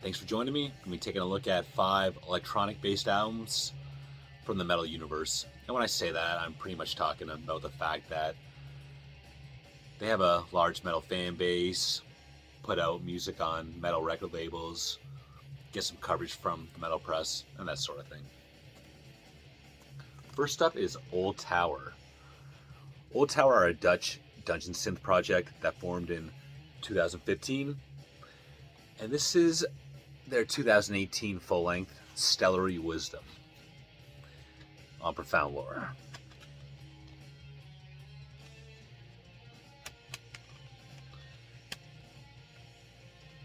Thanks for joining me. I'm going to be taking a look at 5 electronic-based albums from the metal universe. And when I say that, I'm pretty much talking about the fact that they have a large metal fan base, put out music on metal record labels, get some coverage from the metal press, and that sort of thing. First up is Old Tower. Old Tower are a Dutch dungeon synth project that formed in 2015, and this is their 2018 full-length Stellary Wisdom on Profound Lore.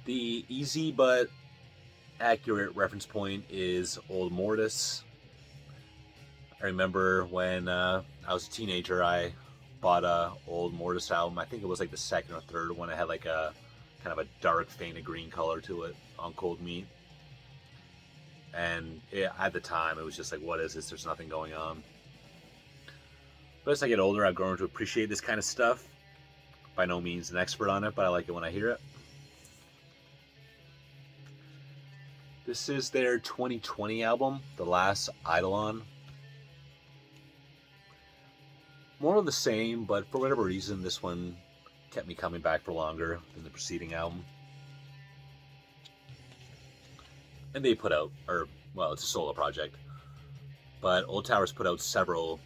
The easy but accurate reference point is Old Mortis. I remember when I was a teenager, I bought a Old Mortis album. I think it was like the second or third one. It had like a kind of a dark, fainted green color to it on Cold Meat. And at the time, it was just like, what is this? There's nothing going on. But as I get older, I've grown to appreciate this kind of stuff. By no means an expert on it, but I like it when I hear it. This is their 2020 album, The Last Eidolon. More of the same, but for whatever reason, this one kept me coming back for longer than the preceding album. And they put out, it's a solo project, but Old Tower's put out several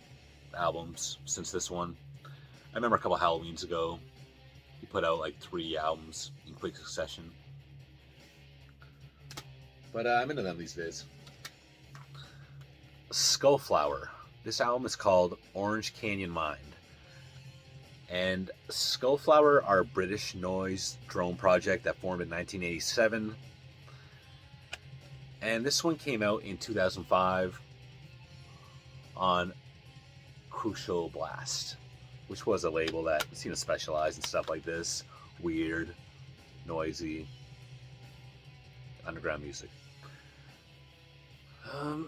albums since this one. I remember a couple Halloweens ago, he put out like 3 albums in quick succession. But I'm into them these days. Skullflower. This album is called Orange Canyon Mind. And Skullflower are a British noise drone project that formed in 1987. And this one came out in 2005 on Crucial Blast, which was a label that seemed to specialize in stuff like this. Weird, noisy, underground music. I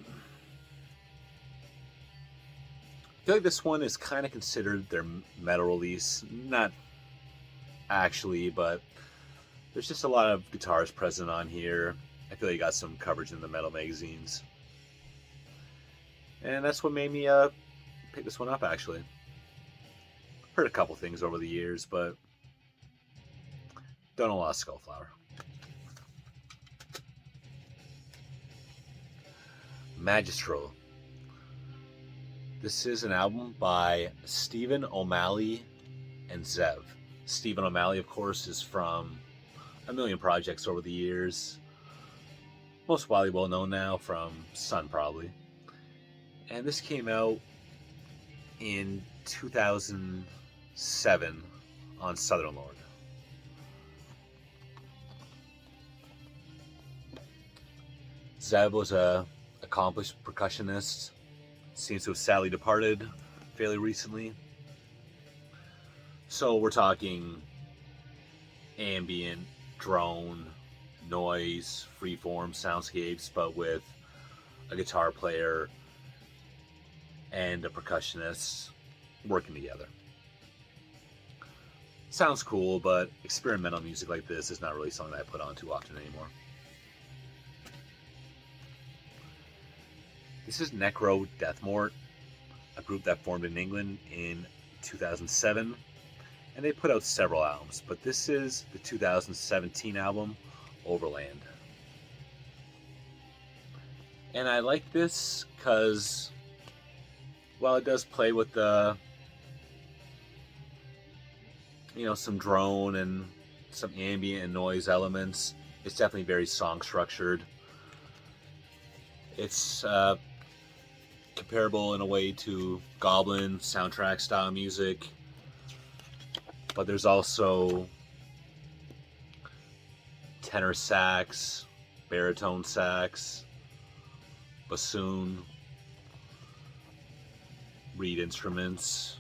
feel like this one is kind of considered their metal release. Not actually, but there's just a lot of guitars present on here. I feel like you got some coverage in the metal magazines. And that's what made me pick this one up, actually. Heard a couple things over the years, but don't know a lot of Skullflower. Magistral. This is an album by Stephen O'Malley and Zev. Stephen O'Malley, of course, is from a million projects over the years. Most widely well known now from Sun, probably. And this came out in 2007 on Southern Lord. Zev was a accomplished percussionist. Seems to have sadly departed fairly recently. So we're talking ambient, drone, noise, freeform soundscapes, but with a guitar player and a percussionist working together. Sounds cool, but experimental music like this is not really something that I put on too often anymore. This is Necro Deathmort, a group that formed in England in 2007, and they put out several albums, but this is the 2017 album, Overland. And I like this because, while it does play with the, some drone and some ambient and noise elements, it's definitely very song structured. It's comparable in a way to Goblin soundtrack style music, but there's also tenor sax, baritone sax, bassoon, reed instruments,